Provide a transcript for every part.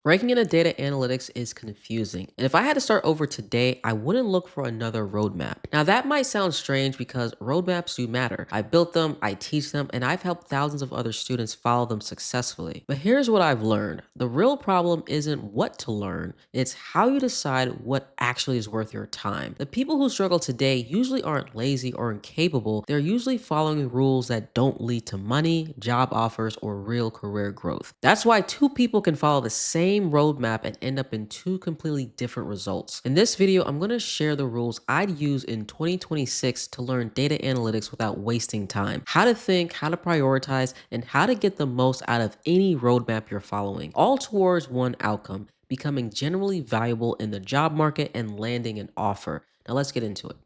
Breaking into data analytics is confusing, and if I had to start over today, I wouldn't look for another roadmap. Now, that might sound strange because roadmaps do matter. I built them, I teach them, and I've helped thousands of other students follow them successfully. But here's what I've learned: the real problem isn't what to learn, it's how you decide what actually is worth your time. The people who struggle today usually aren't lazy or incapable, they're usually following rules that don't lead to money, job offers, or real career growth. That's why two people can follow the same roadmap and end up in two completely different results. In this video, I'm going to share the rules I'd use in 2026 to learn data analytics without wasting time, how to think, how to prioritize, and how to get the most out of any roadmap you're following, all towards one outcome: becoming generally valuable in the job market and landing an offer. Now let's get into it.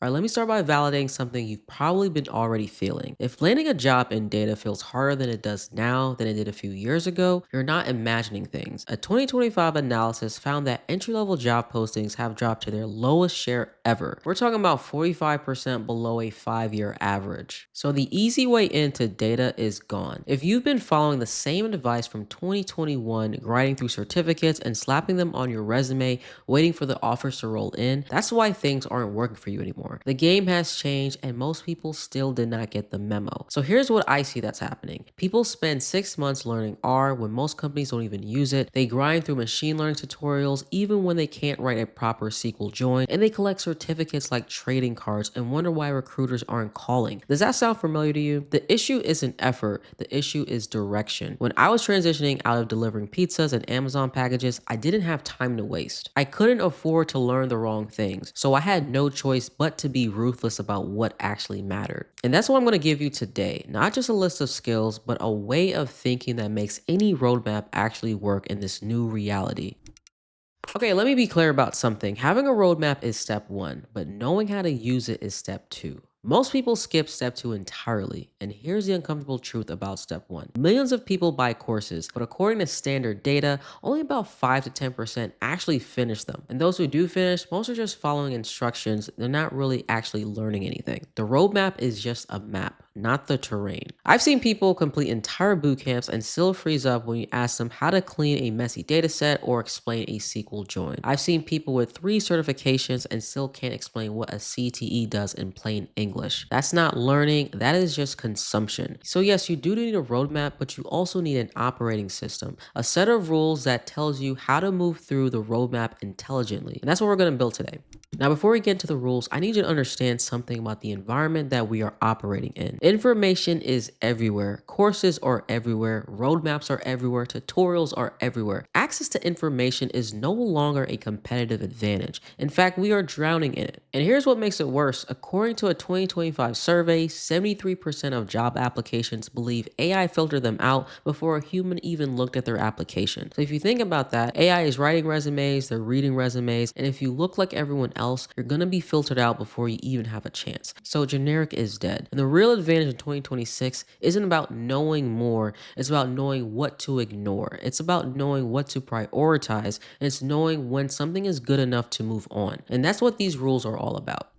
All right, let me start by validating something you've probably been already feeling. If landing a job in data feels harder than it does now than it did a few years ago, you're not imagining things. A 2025 analysis found that entry-level job postings have dropped to their lowest share ever. We're talking about 45% below a 5-year average. So the easy way into data is gone. If you've been following the same advice from 2021, grinding through certificates and slapping them on your resume, waiting for the offers to roll in, that's why things aren't working for you anymore. The game has changed and most people still did not get the memo. So here's what I see that's happening. People spend 6 months learning R when most companies don't even use it. They grind through machine learning tutorials even when they can't write a proper SQL join, and they collect certificates like trading cards and wonder why recruiters aren't calling. Does that sound familiar to you? The issue isn't effort, the issue is direction. When I was transitioning out of delivering pizzas and Amazon packages, I didn't have time to waste. I couldn't afford to learn the wrong things, so I had no choice but to be ruthless about what actually mattered. And that's what I'm going to give you today. Not just a list of skills, but a way of thinking that makes any roadmap actually work in this new reality. Okay, let me be clear about something. Having a roadmap is step one, but knowing how to use it is step two. Most people skip step two entirely, and here's the uncomfortable truth about step one. Millions of people buy courses, but according to standard data, only about 5 to 10% actually finish them. And those who do finish, most are just following instructions, they're not really actually learning anything. The roadmap is just a map, not the terrain. I've seen people complete entire boot camps and still freeze up when you ask them how to clean a messy data set or explain a SQL join. I've seen people with 3 certifications and still can't explain what a CTE does in plain English. That's not learning, that is just consumption. So yes, you do need a roadmap, but you also need an operating system, a set of rules that tells you how to move through the roadmap intelligently. And that's what we're going to build today. Now, before we get into the rules, I need you to understand something about the environment that we are operating in. Information is everywhere. Courses are everywhere. Roadmaps are everywhere. Tutorials are everywhere. Access to information is no longer a competitive advantage. In fact, we are drowning in it. And here's what makes it worse. According to a 2025 survey, 73% of job applications believe AI filtered them out before a human even looked at their application. So if you think about that, AI is writing resumes, they're reading resumes, and if you look like everyone else, you're gonna be filtered out before you even have a chance. So generic is dead. And the real advantage in 2026 isn't about knowing more, it's about knowing what to ignore. It's about knowing what to prioritize, and it's knowing when something is good enough to move on. And that's what these rules are all about.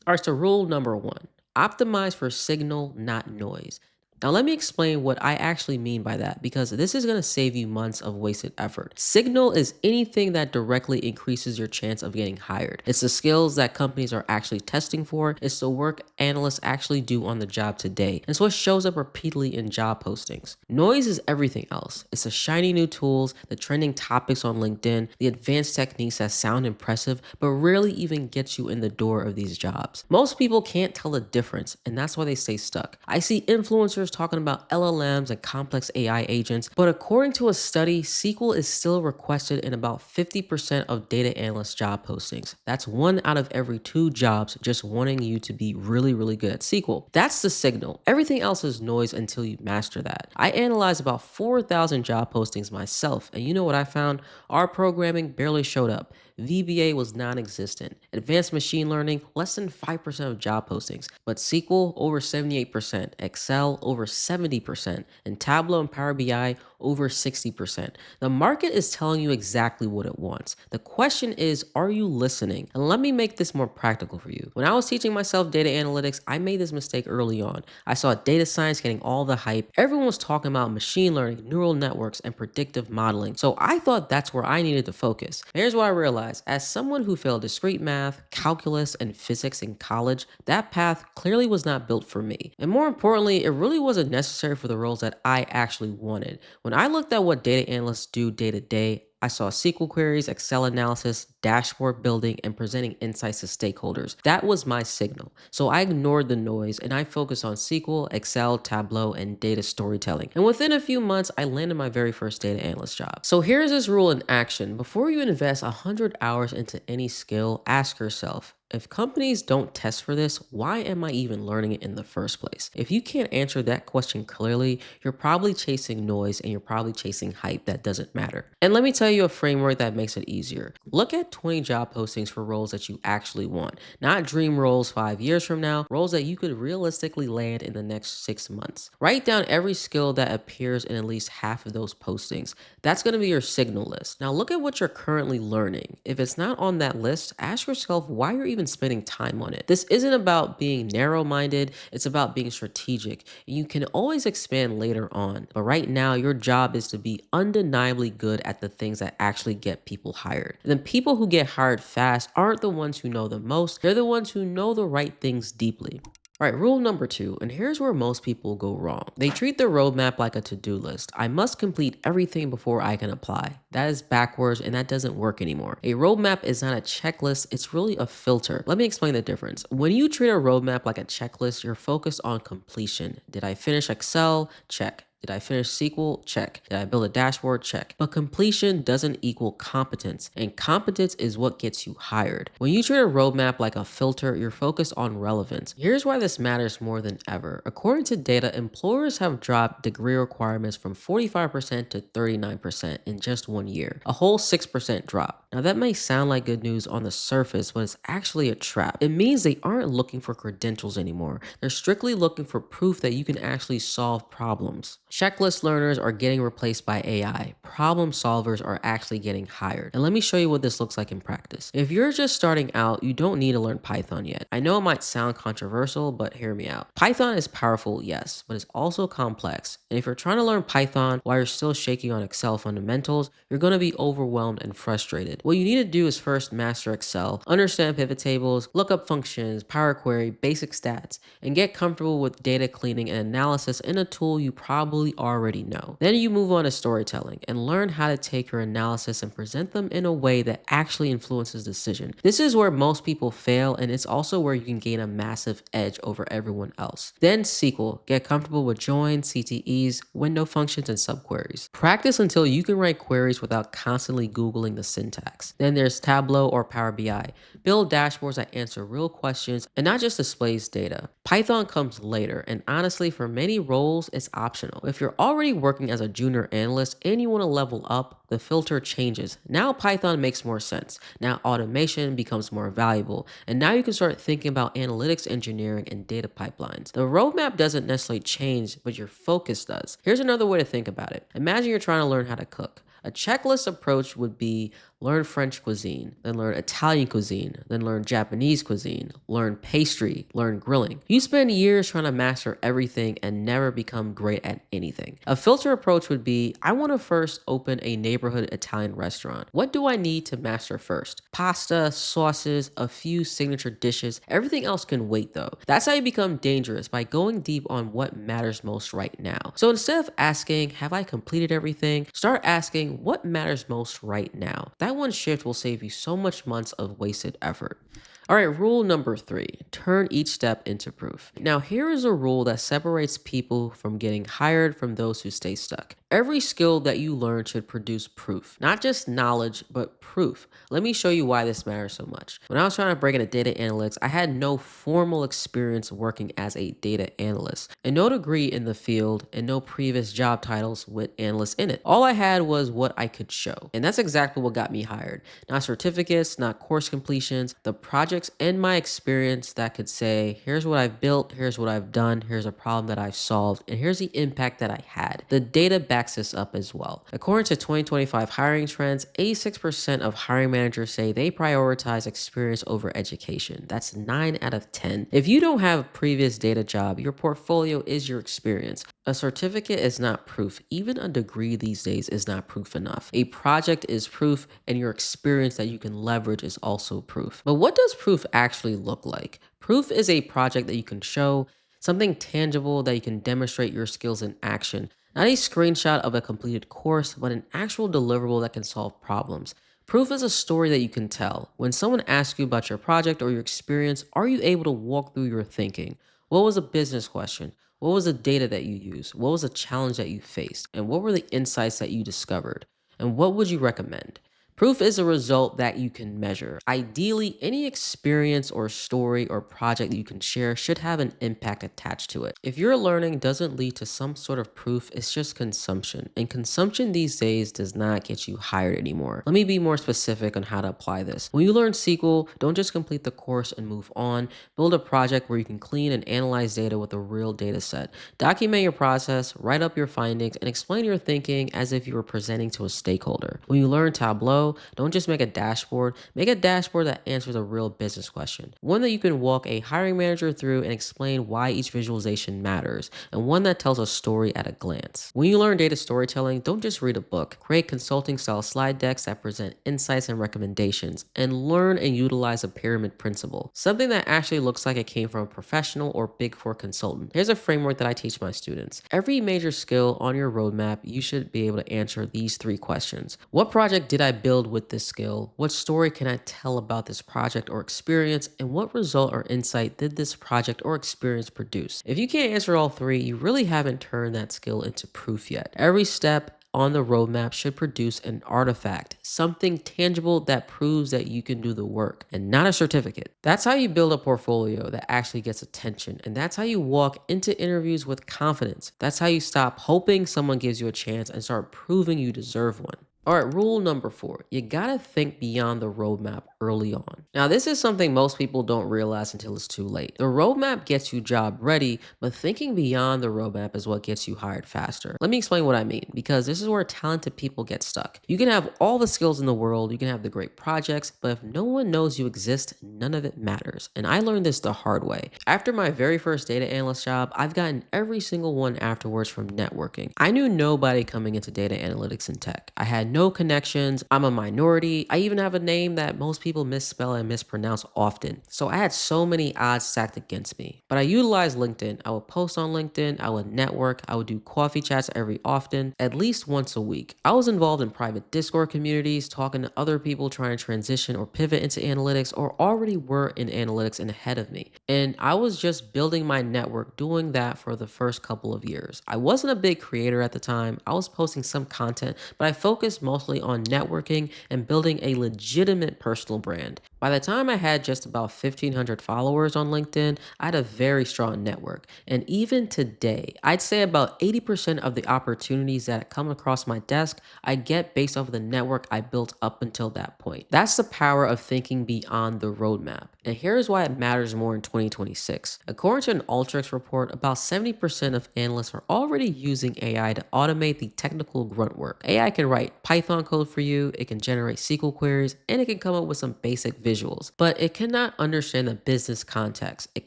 All right, so rule number one: optimize for signal, not noise. Now, let me explain what I actually mean by that, because this is going to save you months of wasted effort. Signal is anything that directly increases your chance of getting hired. It's the skills that companies are actually testing for. It's the work analysts actually do on the job today. And it's what shows up repeatedly in job postings. Noise is everything else. It's the shiny new tools, the trending topics on LinkedIn, the advanced techniques that sound impressive, but rarely even get you in the door of these jobs. Most people can't tell the difference, and that's why they stay stuck. I see influencers talking about LLMs and complex AI agents, but according to a study, SQL is still requested in about 50% of data analyst job postings. That's 1 out of every 2 jobs just wanting you to be really, really good at SQL. That's the signal. Everything else is noise until you master that. I analyzed about 4,000 job postings myself, and you know what I found? R programming barely showed up. VBA was non-existent. Advanced machine learning, less than 5% of job postings, but SQL over 78%, Excel over 70%, and Tableau and Power BI over 60%. The market is telling you exactly what it wants. The question is, are you listening? And let me make this more practical for you. When I was teaching myself data analytics, I made this mistake early on. I saw data science getting all the hype. Everyone was talking about machine learning, neural networks, and predictive modeling. So I thought that's where I needed to focus. Here's what I realized. As someone who failed discrete math, calculus, and physics in college, that path clearly was not built for me. And more importantly, it really wasn't necessary for the roles that I actually wanted. When I looked at what data analysts do day to day, I saw SQL queries, Excel analysis, dashboard building, and presenting insights to stakeholders. That was my signal. So I ignored the noise and I focused on SQL, Excel, Tableau, and data storytelling. And within a few months, I landed my very first data analyst job. So here's this rule in action. Before you invest 100 hours into any skill, ask yourself, if companies don't test for this, why am I even learning it in the first place? If you can't answer that question clearly, you're probably chasing noise and you're probably chasing hype that doesn't matter. And let me tell you a framework that makes it easier. Look at 20 job postings for roles that you actually want, not dream roles 5 years from now, roles that you could realistically land in the next 6 months. Write down every skill that appears in at least half of those postings. That's going to be your signal list. Now look at what you're currently learning. If it's not on that list, ask yourself why you're even spending time on it. This isn't about being narrow-minded, it's about being strategic. You can always expand later on, but right now your job is to be undeniably good at the things that actually get people hired. And the people who get hired fast aren't the ones who know the most, they're the ones who know the right things deeply. All right, rule number 2, and here's where most people go wrong. They treat the roadmap like a to-do list. I must complete everything before I can apply. That is backwards and that doesn't work anymore. A roadmap is not a checklist, it's really a filter. Let me explain the difference. When you treat a roadmap like a checklist, you're focused on completion. Did I finish Excel? Check. Did I finish SQL? Check. Did I build a dashboard? Check. But completion doesn't equal competence, and competence is what gets you hired. When you treat a roadmap like a filter, you're focused on relevance. Here's why this matters more than ever. According to data, employers have dropped degree requirements from 45% to 39% in just 1 year, a whole 6% drop. Now that may sound like good news on the surface, but it's actually a trap. It means they aren't looking for credentials anymore. They're strictly looking for proof that you can actually solve problems. Checklist learners are getting replaced by AI. Problem solvers are actually getting hired. And let me show you what this looks like in practice. If you're just starting out, you don't need to learn Python yet. I know it might sound controversial, but hear me out. Python is powerful, yes, but it's also complex. And if you're trying to learn Python while you're still shaking on Excel fundamentals, you're going to be overwhelmed and frustrated. What you need to do is first master Excel, understand pivot tables, lookup functions, Power Query, basic stats, and get comfortable with data cleaning and analysis in a tool you probably already know. Then you move on to storytelling and learn how to take your analysis and present them in a way that actually influences decision. This is where most people fail, and it's also where you can gain a massive edge over everyone else. Then SQL, get comfortable with joins, CTEs, window functions, and subqueries. Practice until you can write queries without constantly Googling the syntax. Then there's Tableau or Power BI. Build dashboards that answer real questions and not just displays data. Python comes later, and honestly, for many roles, it's optional. If you're already working as a junior analyst and you want to level up, the filter changes. Now Python makes more sense. Now automation becomes more valuable. And now you can start thinking about analytics engineering and data pipelines. The roadmap doesn't necessarily change, but your focus does. Here's another way to think about it. Imagine you're trying to learn how to cook. A checklist approach would be learn French cuisine, then learn Italian cuisine, then learn Japanese cuisine, learn pastry, learn grilling. You spend years trying to master everything and never become great at anything. A filter approach would be, I want to first open a neighborhood Italian restaurant. What do I need to master first? Pasta, sauces, a few signature dishes. Everything else can wait though. That's how you become dangerous, by going deep on what matters most right now. So instead of asking, have I completed everything? Start asking, what matters most right now? That one shift will save you so much months of wasted effort. All right, rule number 3, turn each step into proof. Now, here is a rule that separates people from getting hired from those who stay stuck. Every skill that you learn should produce proof, not just knowledge, but proof. Let me show you why this matters so much. When I was trying to break into data analytics, I had no formal experience working as a data analyst, and no degree in the field, and no previous job titles with analysts in it. All I had was what I could show, and that's exactly what got me hired. Not certificates, not course completions, the projects and my experience that could say, here's what I've built, here's what I've done, here's a problem that I've solved, and here's the impact that I had. The data backs this up as well. According to 2025 hiring trends, 86% of hiring managers say they prioritize experience over education. That's 9 out of 10. If you don't have a previous data job, your portfolio is your experience. A certificate is not proof. Even a degree these days is not proof enough. A project is proof, and your experience that you can leverage is also proof. But what does proof actually look like? Proof is a project that you can show, something tangible that you can demonstrate your skills in action. Not a screenshot of a completed course, but an actual deliverable that can solve problems. Proof is a story that you can tell. When someone asks you about your project or your experience, are you able to walk through your thinking? What was a business question? What was the data that you used? What was a challenge that you faced? And what were the insights that you discovered? And what would you recommend? Proof is a result that you can measure. Ideally, any experience or story or project that you can share should have an impact attached to it. If your learning doesn't lead to some sort of proof, it's just consumption. And consumption these days does not get you hired anymore. Let me be more specific on how to apply this. When you learn SQL, don't just complete the course and move on. Build a project where you can clean and analyze data with a real data set. Document your process, write up your findings, and explain your thinking as if you were presenting to a stakeholder. When you learn Tableau, don't just make a dashboard, make a dashboard that answers a real business question. One that you can walk a hiring manager through and explain why each visualization matters, and one that tells a story at a glance. When you learn data storytelling, don't just read a book. Create consulting style slide decks that present insights and recommendations, and learn and utilize a pyramid principle. Something that actually looks like it came from a professional or Big Four consultant. Here's a framework that I teach my students. Every major skill on your roadmap, you should be able to answer these 3 questions. What project did I build with this skill? What story can I tell about this project or experience? And what result or insight did this project or experience produce? If you can't answer all 3, you really haven't turned that skill into proof yet. Every step on the roadmap should produce an artifact, something tangible that proves that you can do the work, and not a certificate. That's how you build a portfolio that actually gets attention, and that's how you walk into interviews with confidence. That's how you stop hoping someone gives you a chance and start proving you deserve one. All right, rule number 4, you gotta think beyond the roadmap early on. Now, this is something most people don't realize until it's too late. The roadmap gets you job ready, but thinking beyond the roadmap is what gets you hired faster. Let me explain what I mean, because this is where talented people get stuck. You can have all the skills in the world, you can have the great projects, but if no one knows you exist, none of it matters. And I learned this the hard way. After my very first data analyst job, I've gotten every single one afterwards from networking. I knew nobody coming into data analytics and tech. I had no connections. I'm a minority. I even have a name that most people misspell and mispronounce often. So I had so many odds stacked against me. But I utilized LinkedIn. I would post on LinkedIn. I would network. I would do coffee chats every often, at least once a week. I was involved in private Discord communities, talking to other people trying to transition or pivot into analytics or already were in analytics and ahead of me. And I was just building my network, doing that for the first couple of years. I wasn't a big creator at the time. I was posting some content, but I focused mostly on networking and building a legitimate personal brand. By the time I had just about 1,500 followers on LinkedIn, I had a very strong network. And even today, I'd say about 80% of the opportunities that come across my desk, I get based off of the network I built up until that point. That's the power of thinking beyond the roadmap. And here's why it matters more in 2026. According to an Alteryx report, about 70% of analysts are already using AI to automate the technical grunt work. AI can write Python code for you, it can generate SQL queries, and it can come up with some basic visuals, but it cannot understand the business context. It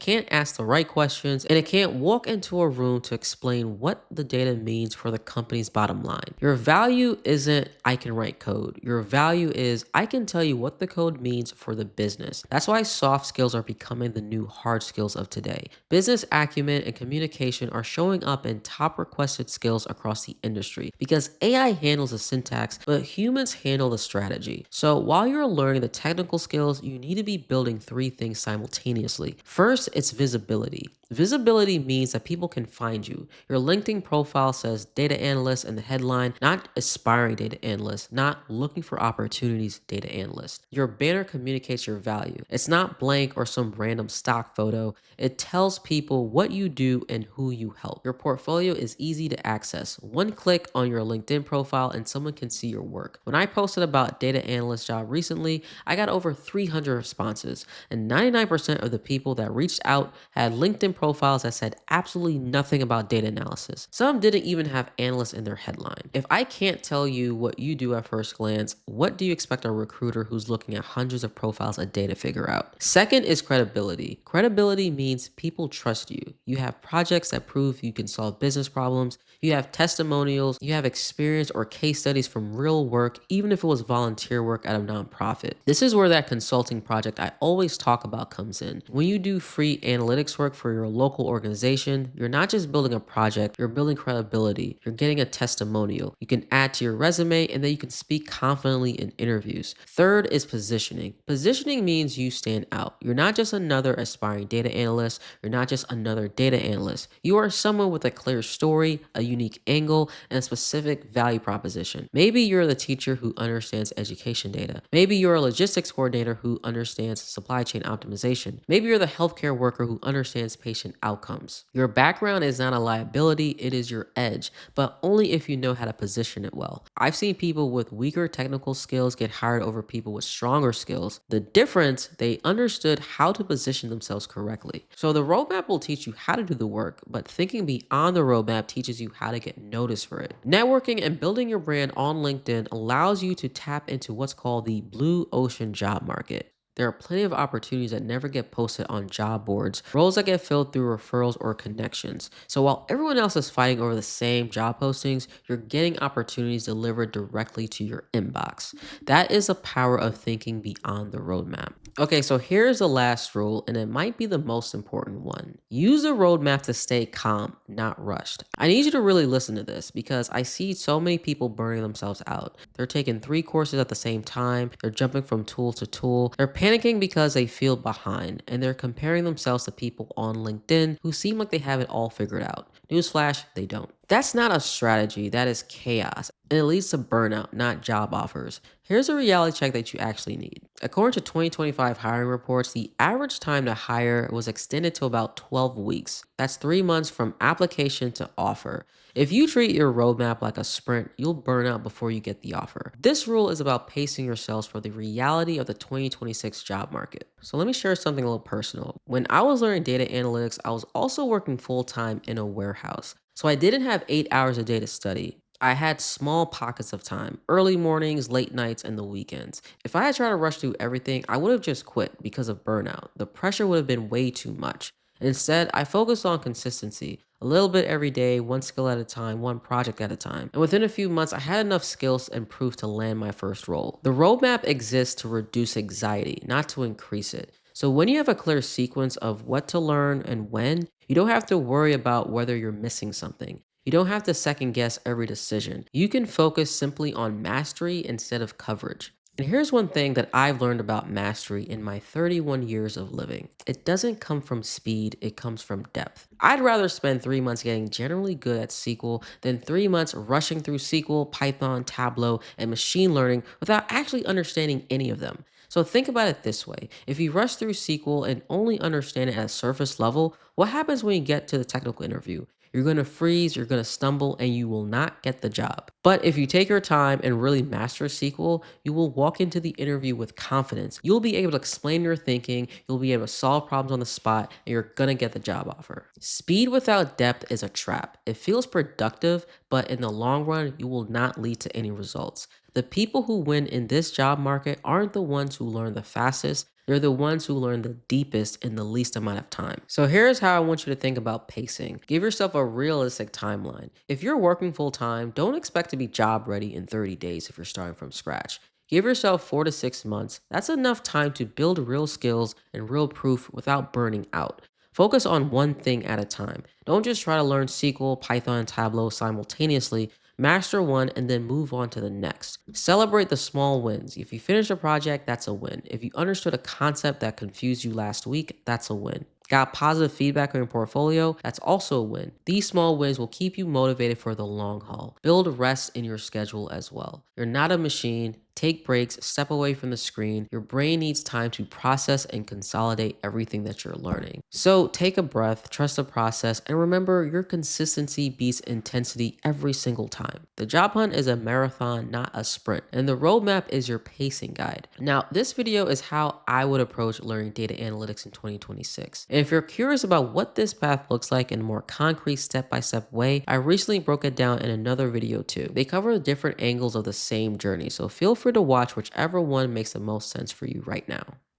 can't ask the right questions, and it can't walk into a room to explain what the data means for the company's bottom line. Your value isn't I can write code. Your value is I can tell you what the code means for the business. That's why soft skills are becoming the new hard skills of today. Business acumen and communication are showing up in top requested skills across the industry because AI handles the syntax, but humans handle the strategy. So while you're learning the technical skills, you need to be building 3 things simultaneously. First, it's visibility. Visibility means that people can find you. Your LinkedIn profile says data analyst in the headline, not aspiring data analyst, not looking for opportunities data analyst. Your banner communicates your value. It's not blank or some random stock photo. It tells people what you do and who you help. Your portfolio is easy to access. One click on your LinkedIn profile and someone can see your work. When I posted about data analyst job recently, I got over 300 responses, and 99% of the people that reached out had LinkedIn profiles that said absolutely nothing about data analysis. Some didn't even have analysts in their headline. If I can't tell you what you do at first glance, what do you expect a recruiter who's looking at hundreds of profiles a day to figure out? Second is credibility. Credibility means people trust you. You have projects that prove you can solve business problems. You have testimonials, you have experience or case studies from real work, even if it was volunteer work at a nonprofit. This is where that consulting project I always talk about comes in. When you do free analytics work for your local organization, you're not just building a project, you're building credibility. You're getting a testimonial. You can add to your resume and then you can speak confidently in interviews. Third is positioning. Positioning means you stand out. You're not just another aspiring data analyst, you're not just another data analyst. You are someone with a clear story, a unique angle, and a specific value proposition. Maybe you're the teacher who understands education data. Maybe you're a logistics coordinator who understands supply chain optimization. Maybe you're the healthcare worker who understands patient outcomes. Your background is not a liability, it is your edge, but only if you know how to position it well. I've seen people with weaker technical skills get hired over people with stronger skills. The difference, they understood how to position themselves correctly. So the roadmap will teach you how to do the work, but thinking beyond the roadmap teaches you how to get noticed for it. Networking and building your brand on LinkedIn allows you to tap into what's called the blue ocean job market. There are plenty of opportunities that never get posted on job boards, roles that get filled through referrals or connections. So while everyone else is fighting over the same job postings, you're getting opportunities delivered directly to your inbox. That is the power of thinking beyond the roadmap. Okay, so here's the last rule, and it might be the most important one. Use a roadmap to stay calm, not rushed. I need you to really listen to this because I see so many people burning themselves out. They're taking 3 courses at the same time, they're jumping from tool to tool, they're panicking because they feel behind, and they're comparing themselves to people on LinkedIn who seem like they have it all figured out. Newsflash, they don't. That's not a strategy, that is chaos, and it leads to burnout, not job offers. Here's a reality check that you actually need. According to 2025 hiring reports, the average time to hire was extended to about 12 weeks. That's 3 months from application to offer. If you treat your roadmap like a sprint, you'll burn out before you get the offer. This rule is about pacing yourselves for the reality of the 2026 job market. So let me share something a little personal. When I was learning data analytics, I was also working full-time in a warehouse. So I didn't have 8 hours a day to study. I had small pockets of time, early mornings, late nights, and the weekends. If I had tried to rush through everything, I would have just quit because of burnout. The pressure would have been way too much. Instead, I focused on consistency, a little bit every day, one skill at a time, one project at a time. And within a few months, I had enough skills and proof to land my first role. The roadmap exists to reduce anxiety, not to increase it. So when you have a clear sequence of what to learn and when, you don't have to worry about whether you're missing something. You don't have to second guess every decision. You can focus simply on mastery instead of coverage. And here's one thing that I've learned about mastery in my 31 years of living. It doesn't come from speed, it comes from depth. I'd rather spend 3 months getting generally good at SQL than 3 months rushing through SQL, Python, Tableau, and machine learning without actually understanding any of them. So think about it this way. If you rush through SQL and only understand it at a surface level, what happens when you get to the technical interview? You're going to freeze, you're going to stumble, and you will not get the job. But if you take your time and really master SQL, you will walk into the interview with confidence. You'll be able to explain your thinking, you'll be able to solve problems on the spot, and you're going to get the job offer. Speed without depth is a trap. It feels productive, but in the long run, you will not lead to any results. The people who win in this job market aren't the ones who learn the fastest. They're the ones who learn the deepest in the least amount of time. So here's how I want you to think about pacing. Give yourself a realistic timeline. If you're working full time, don't expect to be job ready in 30 days if you're starting from scratch. Give yourself 4 to 6 months. That's enough time to build real skills and real proof without burning out. Focus on one thing at a time. Don't just try to learn SQL, Python, and Tableau simultaneously. Master one and then move on to the next. Celebrate the small wins. If you finish a project, that's a win. If you understood a concept that confused you last week, that's a win. Got positive feedback on your portfolio, that's also a win. These small wins will keep you motivated for the long haul. Build rest in your schedule as well. You're not a machine, Take breaks, step away from the screen. Your brain needs time to process and consolidate everything that you're learning. So take a breath, trust the process, and remember your consistency beats intensity every single time. The job hunt is a marathon, not a sprint, and the roadmap is your pacing guide. Now, this video is how I would approach learning data analytics in 2026. And if you're curious about what this path looks like in a more concrete step-by-step way, I recently broke it down in another video too. They cover different angles of the same journey, so feel free to watch whichever one makes the most sense for you right now.